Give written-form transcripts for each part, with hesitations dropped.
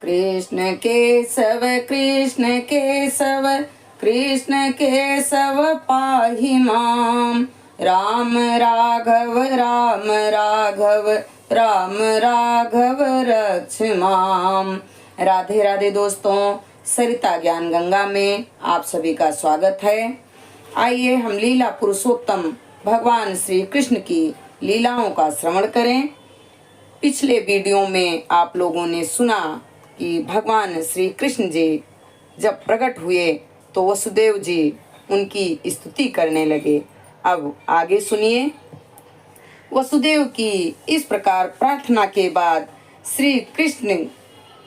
कृष्ण केशव कृष्ण केशव कृष्ण केशव पाहि माम। राम राघव राम राघव राम राघव रक्ष माम। राधे राधे दोस्तों, सरिता ज्ञान गंगा में आप सभी का स्वागत है। आइए हम लीला पुरुषोत्तम भगवान श्री कृष्ण की लीलाओं का श्रवण करें। पिछले वीडियो में आप लोगों ने सुना कि भगवान श्री कृष्ण जी जब प्रकट हुए तो वसुदेव जी उनकी स्तुति करने लगे। अब आगे सुनिए। वसुदेव की इस प्रकार प्रार्थना के बाद श्री कृष्ण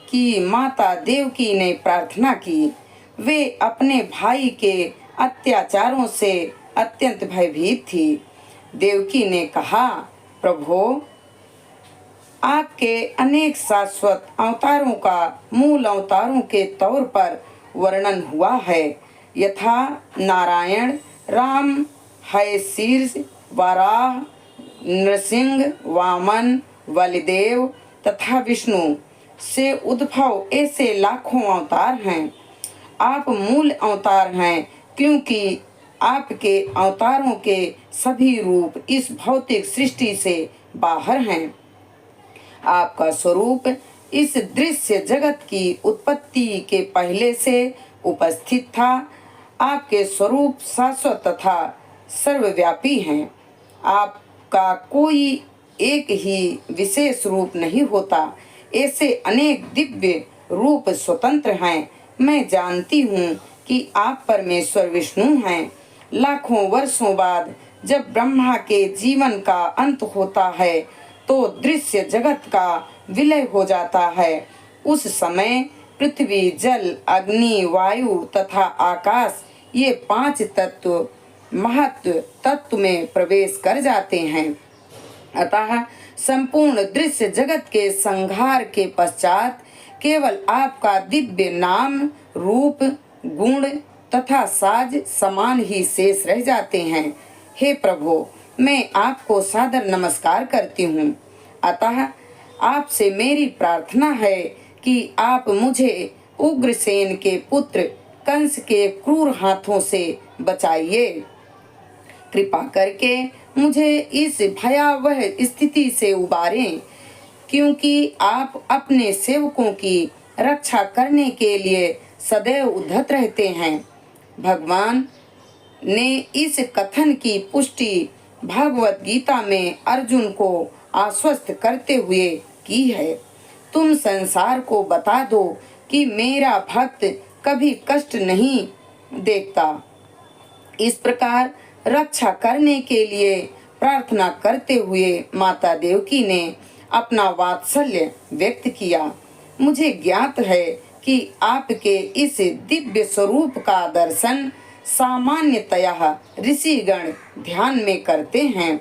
की माता देवकी ने प्रार्थना की। वे अपने भाई के अत्याचारों से अत्यंत भयभीत थी। देवकी ने कहा, प्रभु, आपके अनेक शाश्वत अवतारों का मूल अवतारों के तौर पर वर्णन हुआ है, यथा नारायण, राम, है, शीर्ष, वराह, नृसिंह, वामन, बलिदेव तथा विष्णु से उद्भव ऐसे लाखों अवतार हैं। आप मूल अवतार हैं, क्योंकि आपके अवतारों के सभी रूप इस भौतिक सृष्टि से बाहर हैं। आपका स्वरूप इस दृश्य जगत की उत्पत्ति के पहले से उपस्थित था। आपके स्वरूप शाश्वत तथा सर्वव्यापी हैं। आपका कोई एक ही विशेष रूप नहीं होता। ऐसे अनेक दिव्य रूप स्वतंत्र हैं। मैं जानती हूँ कि आप परमेश्वर विष्णु हैं। लाखों वर्षों बाद जब ब्रह्मा के जीवन का अंत होता है तो दृश्य जगत का विलय हो जाता है। उस समय पृथ्वी, जल, अग्नि, वायु तथा आकाश, ये 5 तत्व महत्व तत्व में प्रवेश कर जाते हैं। अतः संपूर्ण दृश्य जगत के संहार के पश्चात केवल आपका दिव्य नाम, रूप, गुण तथा साज समान ही शेष रह जाते हैं। हे प्रभु, मैं आपको सादर नमस्कार करती हूँ। अतः आपसे मेरी प्रार्थना है कि आप मुझे उग्रसेन के पुत्र कंस के क्रूर हाथों से बचाइए। कृपा करके मुझे इस भयावह स्थिति से उबारें, क्योंकि आप अपने सेवकों की रक्षा करने के लिए सदैव उद्धत रहते हैं। भगवान ने इस कथन की पुष्टि भगवत गीता में अर्जुन को आश्वस्त करते हुए की है। तुम संसार को बता दो कि मेरा भक्त कभी कष्ट नहीं देखता। इस प्रकार रक्षा करने के लिए प्रार्थना करते हुए माता देवकी ने अपना वात्सल्य व्यक्त किया। मुझे ज्ञात है कि आपके इस दिव्य स्वरूप का दर्शन सामान्यतया ऋषिगण ध्यान में करते हैं,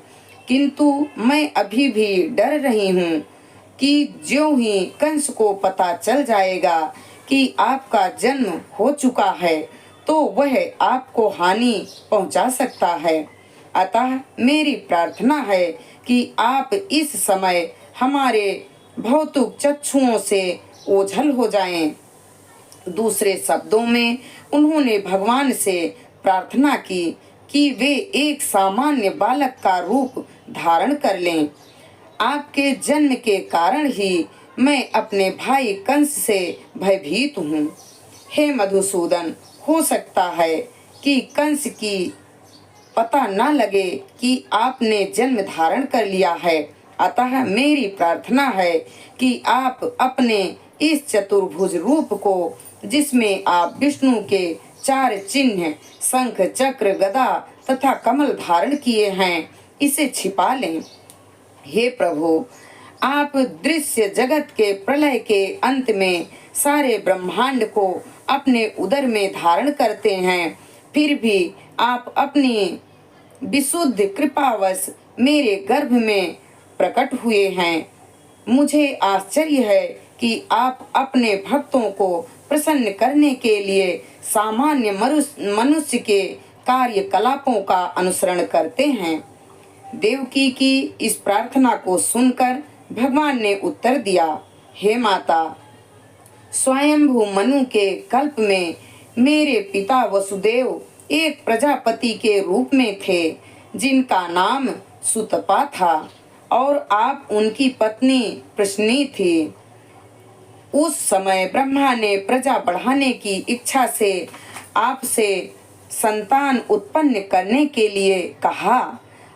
किंतु मैं अभी भी डर रही हूँ कि ज्यों ही कंस को पता चल जाएगा कि आपका जन्म हो चुका है तो वह आपको हानि पहुँचा सकता है। अतः मेरी प्रार्थना है कि आप इस समय हमारे भौतिक चक्षुओं से ओझल हो जाएं। दूसरे शब्दों में उन्होंने भगवान से प्रार्थना की कि वे एक सामान्य बालक का रूप धारण कर लें। आपके जन्म के कारण ही मैं अपने भाई कंस से भयभीत हूँ। हे मधुसूदन, हो सकता है कि कंस की पता न लगे कि आपने जन्म धारण कर लिया है। अतः मेरी प्रार्थना है कि आप अपने इस चतुर्भुज रूप को, जिसमें आप विष्णु के 4 चिन्ह शंख, चक्र, गदा तथा कमल धारण किए हैं, इसे छिपा लें। हे प्रभु, आप दृश्य जगत के प्रलय के अंत में सारे ब्रह्मांड को अपने उदर में धारण करते हैं, फिर भी आप अपनी विशुद्ध कृपावश मेरे गर्भ में प्रकट हुए हैं। मुझे आश्चर्य है कि आप अपने भक्तों को प्रसन्न करने के लिए सामान्य मनुष्य के कार्यकलापों का अनुसरण करते हैं। देवकी की इस प्रार्थना को सुनकर भगवान ने उत्तर दिया, हे माता, स्वयंभू मनु के कल्प में मेरे पिता वसुदेव एक प्रजापति के रूप में थे, जिनका नाम सुतपा था और आप उनकी पत्नी प्रश्नी थी। उस समय ब्रह्मा ने प्रजा बढ़ाने की इच्छा से आपसे संतान उत्पन्न करने के लिए कहा।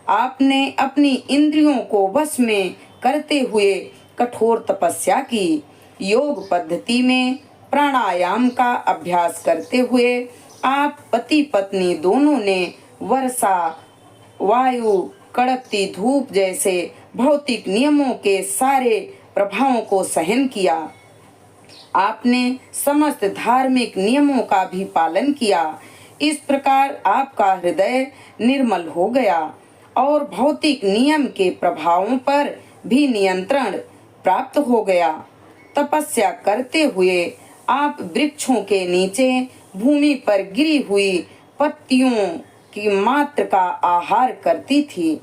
आपने अपनी इंद्रियों को वश में करते हुए कठोर तपस्या की। योग पद्धति में प्राणायाम का अभ्यास करते हुए आप पति पत्नी दोनों ने वर्षा, वायु, कड़कती धूप जैसे भौतिक नियमों के सारे प्रभावों को सहन किया। आपने समस्त धार्मिक नियमों का भी पालन किया। इस प्रकार आपका हृदय निर्मल हो गया और भौतिक नियम के प्रभावों पर भी नियंत्रण प्राप्त हो गया। तपस्या करते हुए आप वृक्षों के नीचे भूमि पर गिरी हुई पत्तियों की मात्र का आहार करती थी।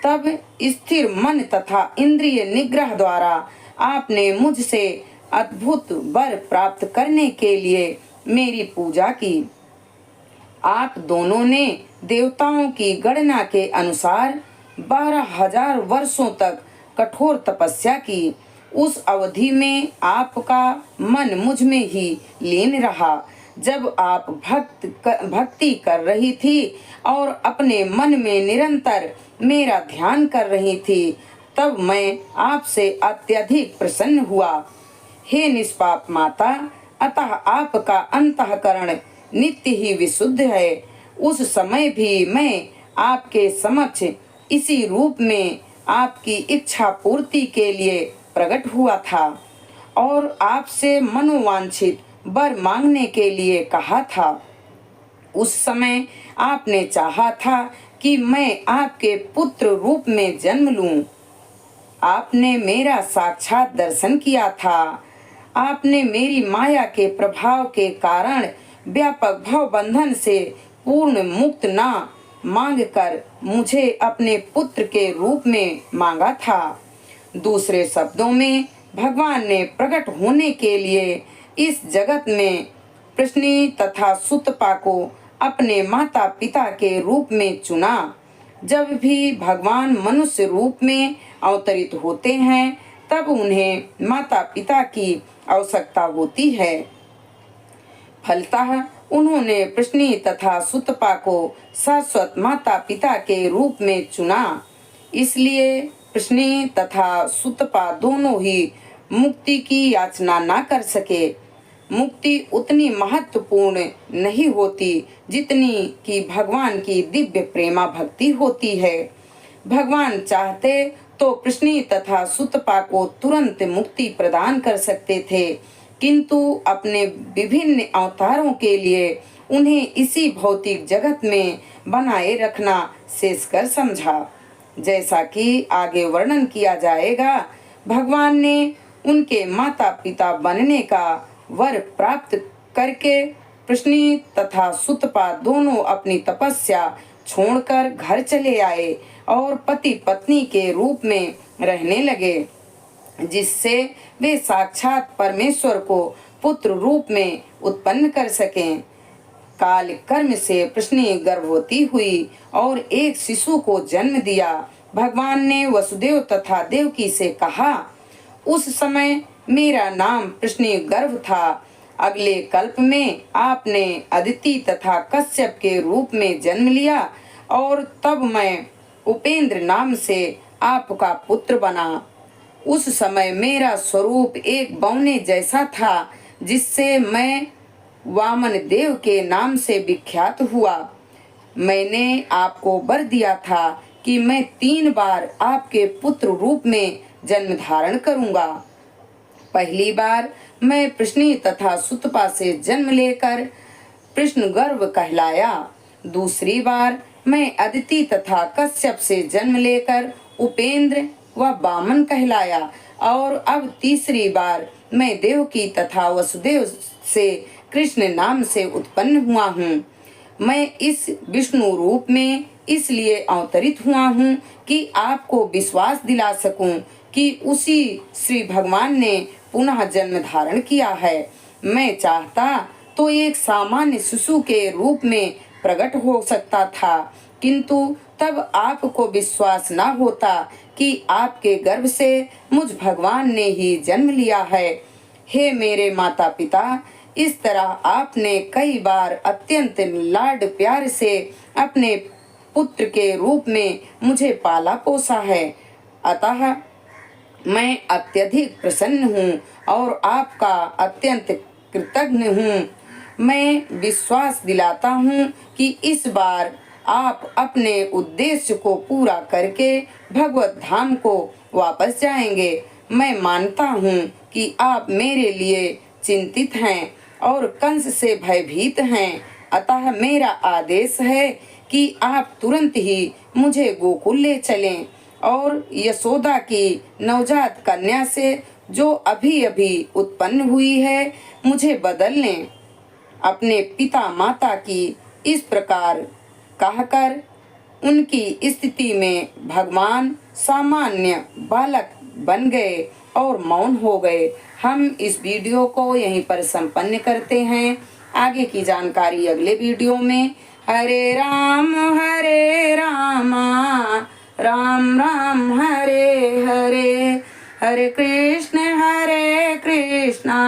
तब स्थिर मन तथा इंद्रिय निग्रह द्वारा आपने मुझसे अद्भुत वर प्राप्त करने के लिए मेरी पूजा की। आप दोनों ने देवताओं की गणना के अनुसार 12,000 वर्षों तक कठोर तपस्या की। उस अवधि में आपका मन मुझ में ही लीन रहा। जब आप भक्ति कर रही थी और अपने मन में निरंतर मेरा ध्यान कर रही थी, तब मैं आपसे अत्यधिक प्रसन्न हुआ। हे निष्पाप माता, अतः आपका अंतःकरण नित्य ही विशुद्ध है। उस समय भी मैं आपके समक्ष इसी रूप में आपकी इच्छा पूर्ति के लिए प्रकट हुआ था और आपसे मनोवांछित वर मांगने के लिए कहा था। उस समय आपने चाहा था कि मैं आपके पुत्र रूप में जन्म लूं। आपने मेरा साक्षात दर्शन किया था। आपने मेरी माया के प्रभाव के कारण व्यापक भव बंधन से पूर्ण मुक्त ना मांगकर मुझे अपने पुत्र के रूप में मांगा था। दूसरे शब्दों में भगवान ने प्रकट होने के लिए इस जगत में प्रश्नी तथा सुतपा को अपने माता पिता के रूप में चुना। जब भी भगवान मनुष्य रूप में अवतरित होते हैं, तब उन्हें माता पिता की आवश्यकता होती है। फलतः उन्होंने प्रश्नी तथा सुतपा को शाश्वत माता पिता के रूप में चुना। इसलिए प्रश्नी तथा सुतपा दोनों ही मुक्ति की याचना न कर सके। मुक्ति उतनी महत्वपूर्ण नहीं होती जितनी कि भगवान की दिव्य प्रेमा भक्ति होती है। भगवान चाहते तो प्रश्नी तथा सुतपा को तुरंत मुक्ति प्रदान कर सकते थे, किंतु अपने विभिन्न अवतारों के लिए उन्हें इसी भौतिक जगत में बनाए रखना शेषकर समझा। जैसा कि आगे वर्णन किया जाएगा, भगवान ने उनके माता पिता बनने का वर प्राप्त करके प्रश्नी तथा सुतपा दोनों अपनी तपस्या छोड़कर घर चले आए और पति पत्नी के रूप में रहने लगे, जिससे वे साक्षात परमेश्वर को पुत्र रूप में उत्पन्न कर सकें। काल कर्म से प्रश्नी गर्भवती हुई और एक शिशु को जन्म दिया। भगवान ने वसुदेव तथा देवकी से कहा, उस समय मेरा नाम प्रश्नी गर्भ था। अगले कल्प में आपने अदिति तथा कश्यप के रूप में जन्म लिया और तब मैं उपेंद्र नाम से आपका पुत्र बना। उस समय मेरा स्वरूप एक बौने जैसा था, जिससे मैं वामन देव के नाम से विख्यात हुआ। मैंने आपको वर दिया था कि मैं 3 बार आपके पुत्र रूप में जन्म धारण करूंगा। पहली बार मैं प्रश्नी तथा सुतपा से जन्म लेकर कृष्ण गर्भ कहलाया। दूसरी बार मैं अदिति तथा कश्यप से जन्म लेकर उपेंद्र व वामन कहलाया और अब तीसरी बार मैं देवकी तथा वसुदेव से कृष्ण नाम से उत्पन्न हुआ हूँ। मैं इस विष्णु रूप में इसलिए अवतरित हुआ हूँ कि आपको विश्वास दिला सकूं कि उसी श्री भगवान ने पुनः जन्म धारण किया है। मैं चाहता तो एक सामान्य शिशु के रूप में प्रकट हो सकता था, किंतु तब आपको विश्वास न होता कि आपके गर्भ से मुझ भगवान ने ही जन्म लिया है। हे मेरे माता पिता, इस तरह आपने कई बार अत्यंत लाड प्यार से अपने पुत्र के रूप में मुझे पाला पोसा है। अतः मैं अत्यधिक प्रसन्न हूँ और आपका अत्यंत कृतज्ञ हूँ। मैं विश्वास दिलाता हूँ कि इस बार आप अपने उद्देश्य को पूरा करके भगवत धाम को वापस जाएंगे। मैं मानता हूँ कि आप मेरे लिए चिंतित हैं और कंस से भयभीत हैं। अतः मेरा आदेश है कि आप तुरंत ही मुझे गोकुल ले चलें और यशोदा की नवजात कन्या से जो अभी अभी उत्पन्न हुई है मुझे बदल लें। अपने पिता माता की इस प्रकार कहकर उनकी स्थिति में भगवान सामान्य बालक बन गए और मौन हो गए। हम इस वीडियो को यहीं पर संपन्न करते हैं। आगे की जानकारी अगले वीडियो में। हरे राम राम राम हरे हरे, हरे कृष्णा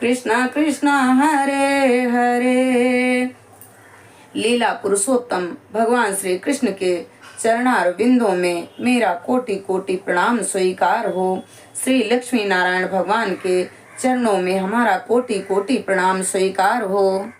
कृष्णा कृष्णा हरे हरे। लीला पुरुषोत्तम भगवान श्री कृष्ण के चरणारविंदों में मेरा कोटि कोटि प्रणाम स्वीकार हो। श्री लक्ष्मी नारायण भगवान के चरणों में हमारा कोटि कोटि प्रणाम स्वीकार हो।